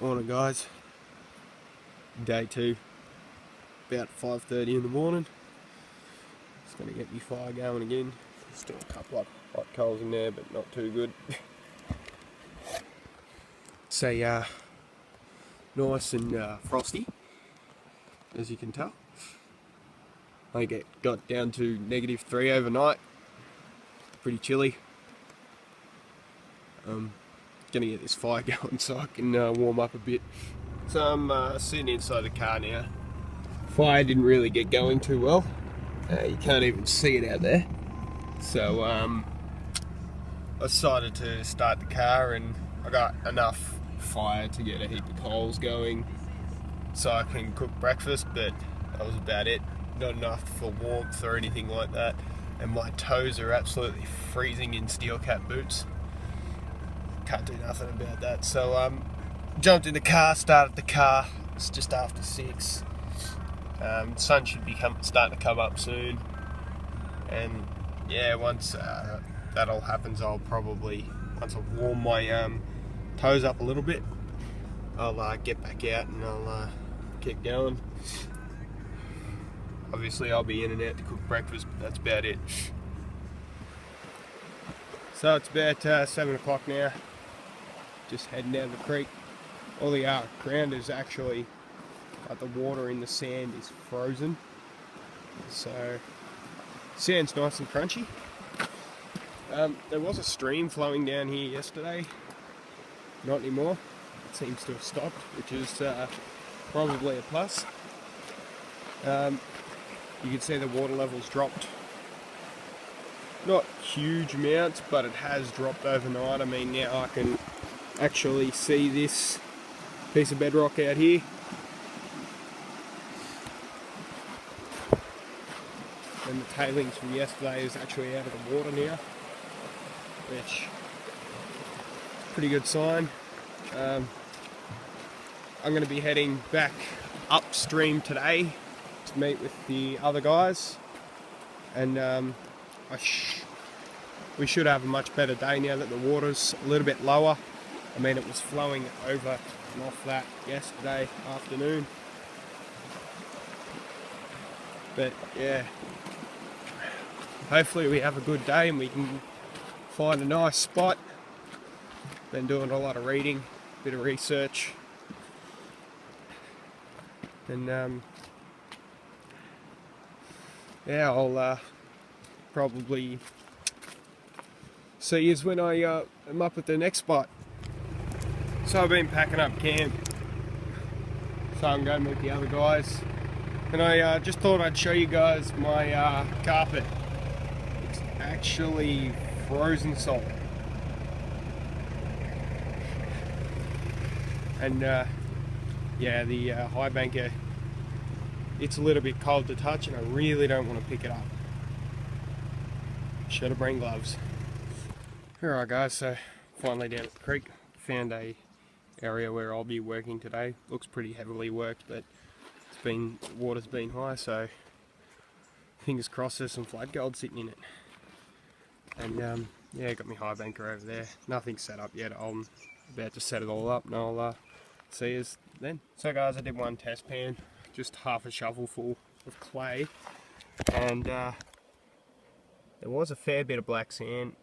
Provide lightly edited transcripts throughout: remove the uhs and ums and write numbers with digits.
Morning guys, day 2, about 5:30 in the morning. Just going to get my fire going again. Still a couple of hot coals in there, but not too good. It's a nice and frosty, as you can tell. I got down to -3 overnight. Pretty chilly. Gonna get this fire going so I can warm up a bit. So I'm sitting inside the car now. Fire didn't really get going too well. You can't even see it out there. So I decided to start the car, and I got enough fire to get a heap of coals going so I can cook breakfast, but that was about it. Not enough for warmth or anything like that. And my toes are absolutely freezing in steel cap boots. Can't do nothing about that. So jumped in the car, started the car. It's just after 6. Sun should be starting to come up soon. And yeah, once that all happens, once I warm my toes up a little bit, I'll get back out and I'll keep going. Obviously I'll be in and out to cook breakfast, but that's about it. So it's about 7 o'clock now. Just heading down the creek. All the ground is actually, the water in the sand is frozen. So sand's nice and crunchy. There was a stream flowing down here yesterday. Not anymore. It seems to have stopped, which is probably a plus. You can see the water level's dropped. Not huge amounts, but it has dropped overnight. I mean, now I can actually see this piece of bedrock out here. And the tailings from yesterday is actually out of the water now, which is a pretty good sign. I'm going to be heading back upstream today to meet with the other guys, and we should have a much better day now that the water's a little bit lower. I mean, it was flowing over and off that yesterday afternoon, but yeah, hopefully we have a good day and we can find a nice spot. Been doing a lot of reading, a bit of research, and yeah, I'll probably see you when I am up at the next spot. So I've been packing up camp, so I'm going to meet the other guys, and I just thought I'd show you guys my carpet. It's actually frozen solid, and yeah, the highbanker, it's a little bit cold to touch, and I really don't want to pick it up. Should have brought gloves. Alright guys, so finally down at the creek, found a area where I'll be working today. Looks pretty heavily worked, but water's been high, so fingers crossed there's some flood gold sitting in it. And yeah, got my highbanker over there. Nothing's set up yet. I'm about to set it all up, and I'll see you then. So guys, I did one test pan, just half a shovelful of clay, and there was a fair bit of black sand.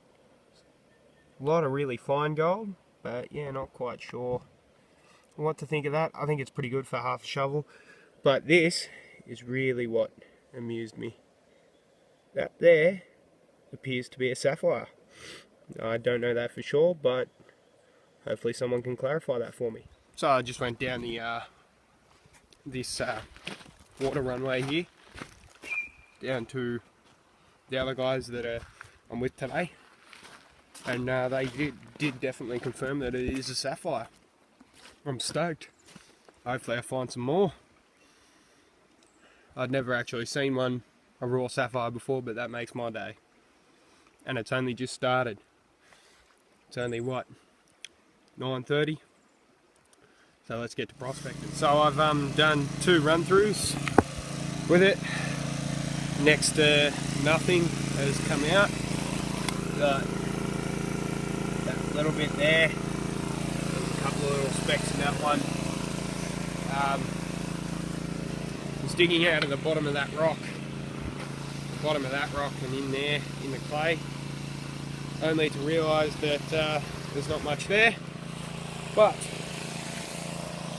A lot of really fine gold, but yeah, not quite sure what to think of that. I think it's pretty good for half a shovel, but this is really what amused me. That there appears to be a sapphire. I don't know that for sure, but hopefully someone can clarify that for me. So I just went down the this water runway here, down to the other guys that I'm with today, and they did definitely confirm that it is a sapphire. I'm stoked. Hopefully I find some more. I'd never actually seen a raw sapphire before, but that makes my day. And it's only just started. It's only what, 9:30? So let's get to prospecting. So I've done 2 run-throughs with it. Next to nothing has come out. Got that little bit there, couple of little specks in that one. Was digging out of the bottom of that rock. And in there, in the clay. Only to realise that there's not much there. But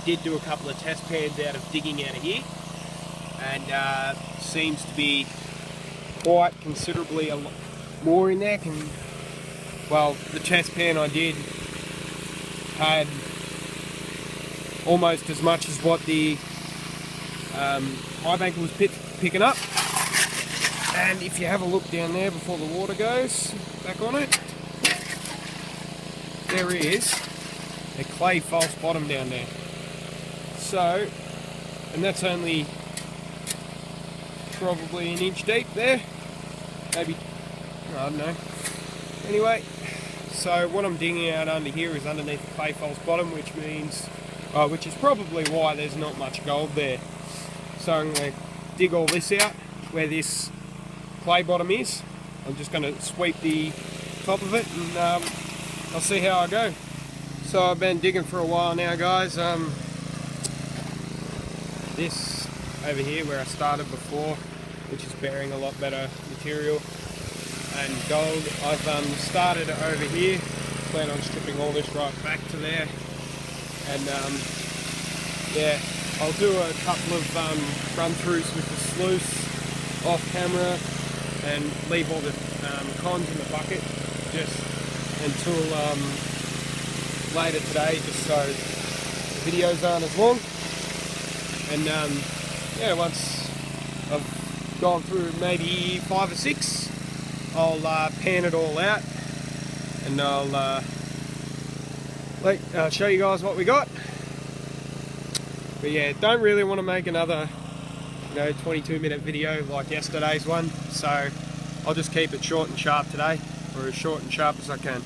did do a couple of test pans out of digging out of here. And seems to be quite considerably a lot more in there. Well, the test pan I did had almost as much as what the highbanker was picking up. And if you have a look down there before the water goes back on it, there is a clay false bottom down there. So, and that's only probably an inch deep there, maybe, I don't know. Anyway, so what I'm digging out under here is underneath the clay false bottom, which means, which is probably why there's not much gold there. So I'm going to dig all this out where this clay bottom is. I'm just going to sweep the top of it and I'll see how I go. So I've been digging for a while now, guys. This over here where I started before, which is bearing a lot better material and gold, I've started over here. Plan on stripping all this right back to there, and yeah, I'll do a couple of run-throughs with the sluice off camera and leave all the cons in the bucket just until later today, just so the videos aren't as long. And yeah, once I've gone through maybe 5 or 6, I'll pan it all out and I'll show you guys what we got. But yeah, don't really want to make another 22-minute video like yesterday's one, so I'll just keep it short and sharp today, or as short and sharp as I can.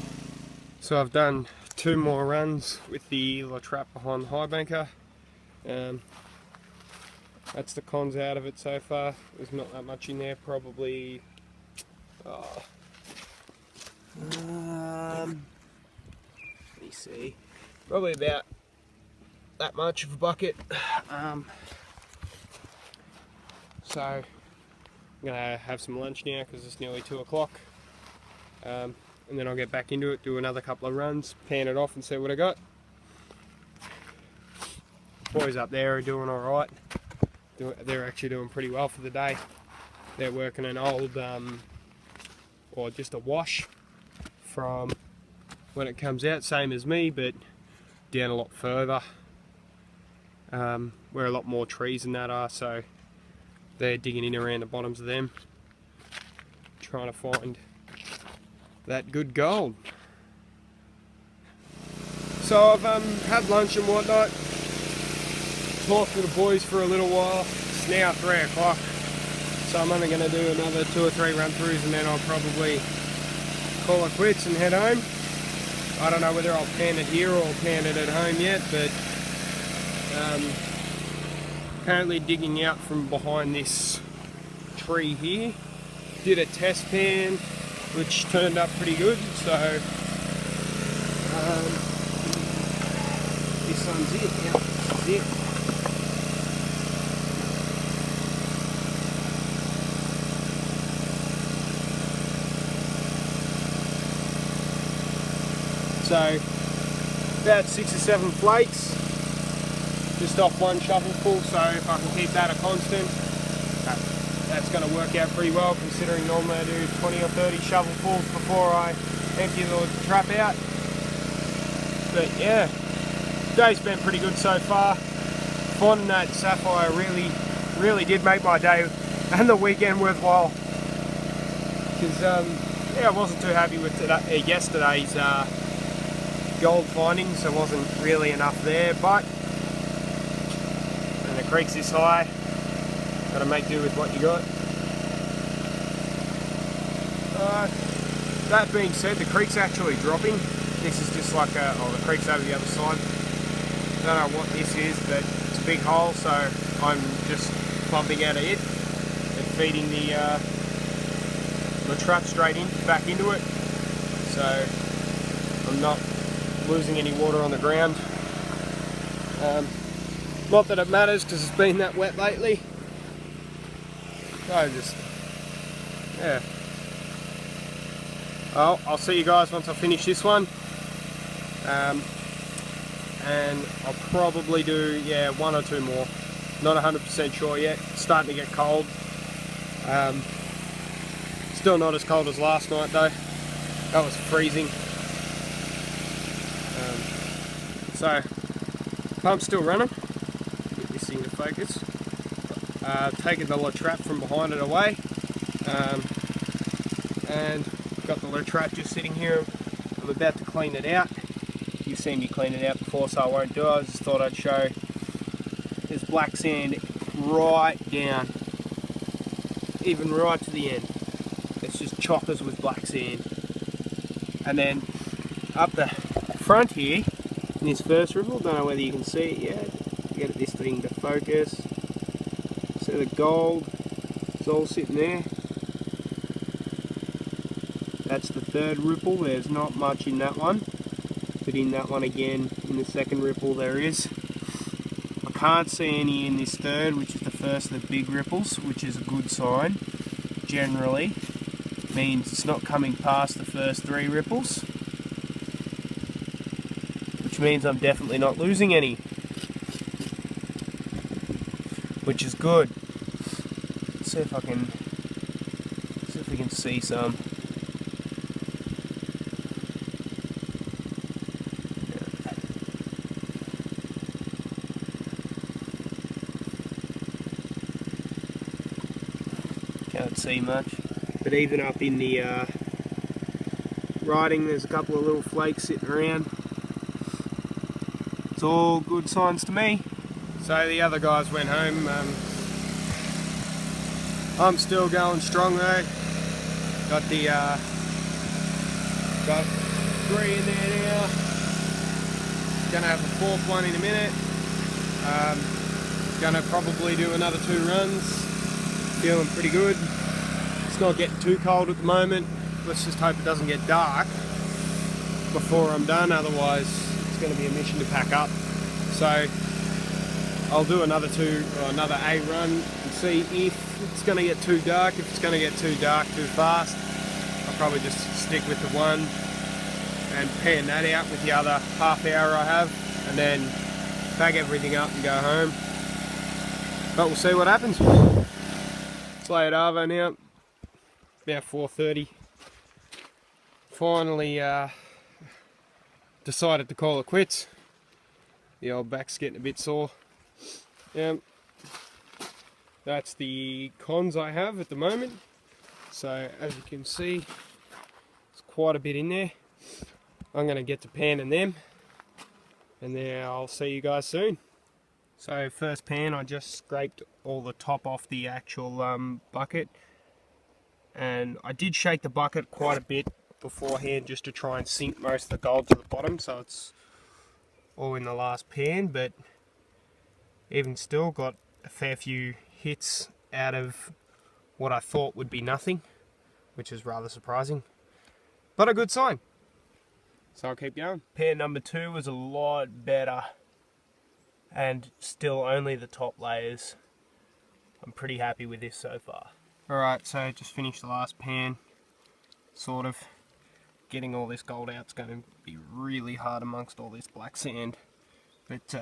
So I've done 2 more runs with the La Trappe behind the highbanker. That's the cons out of it so far. There's not that much in there, probably let me see, probably about that much of a bucket. So I'm gonna have some lunch now because it's nearly 2 o'clock, and then I'll get back into it, do another couple of runs, pan it off and see what I got. Boys up there are doing alright. They're actually doing pretty well for the day. They're working an old, or just a wash from when it comes out, same as me, but down a lot further, where a lot more trees and that are, so they're digging in around the bottoms of them, trying to find that good gold. So I've had lunch and whatnot, talked to the boys for a little while. It's now 3 o'clock, so I'm only going to do another 2 or 3 run-throughs and then I'll probably call it quits and head home. I don't know whether I'll pan it here or pan it at home yet, but currently digging out from behind this tree here. Did a test pan which turned up pretty good, so this one's it. Yep, this is it. So about 6 or 7 flakes just off one shovelful, so if I can keep that a constant, that's going to work out pretty well, considering normally I do 20 or 30 shovelfuls before I empty the trap out. But yeah, day's been pretty good so far. Finding that sapphire really did make my day and the weekend worthwhile, because yeah, I wasn't too happy with yesterday's gold findings. There wasn't really enough there, but when the creek's this high, got to make do with what you got. That being said, the creek's actually dropping. This is just like the creek's over the other side. Don't know what this is, but it's a big hole, so I'm just pumping out of it and feeding the trap straight back into it. So I'm not losing any water on the ground. Not that it matters because it's been that wet lately. So just, yeah. Well, I'll see you guys once I finish this one. And I'll probably do, yeah, 1 or 2 more. Not 100% sure yet. It's starting to get cold. Still not as cold as last night though. That was freezing. So, pump's still running. Get this thing to focus. Taking the trap from behind it away. And got the trap just sitting here. I'm about to clean it out. You've seen me clean it out before, so I won't do it. I just thought I'd show. There's black sand right down, even right to the end. It's just chockers with black sand. And then up the front here, in this first ripple, don't know whether you can see it yet. Get this thing to focus. See the gold, it's all sitting there. That's the third ripple. There's not much in that one, but in that one again, in the second ripple there is. I can't see any in this third, which is the first of the big ripples, which is a good sign. Generally means it's not coming past the first 3 ripples, which means I'm definitely not losing any, which is good. Let's see if we can see some. Can't see much, but even up in the riding, there's a couple of little flakes sitting around. It's all good signs to me. So the other guys went home. I'm still going strong though. Got 3 in there now. Gonna have a 4th one in a minute. Gonna probably do another 2 runs. Feeling pretty good. It's not getting too cold at the moment. Let's just hope it doesn't get dark before I'm done, otherwise it's going to be a mission to pack up. So I'll do another A run and see if it's going to get too dark. If it's going to get too dark too fast, I'll probably just stick with the one and pan that out with the other half hour I have, and then pack everything up and go home. But we'll see what happens. It's late Arvo now, about 4:30. Finally decided to call it quits. The old back's getting a bit sore. That's the cons I have at the moment. So as you can see, there's quite a bit in there. I'm going to get to panning them, and then I'll see you guys soon. So first pan, I just scraped all the top off the actual bucket, and I did shake the bucket quite a bit beforehand just to try and sink most of the gold to the bottom, so it's all in the last pan. But even still, got a fair few hits out of what I thought would be nothing, which is rather surprising, but a good sign. So I'll keep going. Pan number 2 was a lot better, and still only the top layers. I'm pretty happy with this so far. Alright, so just finished the last pan. Sort of. Getting all this gold out is going to be really hard amongst all this black sand. But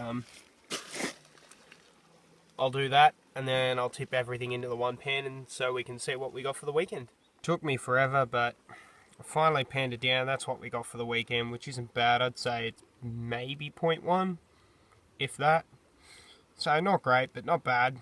I'll do that, and then I'll tip everything into the one pan, and so we can see what we got for the weekend. Took me forever, but I finally panned it down. That's what we got for the weekend, which isn't bad. I'd say it's maybe 0.1, if that. So not great, but not bad.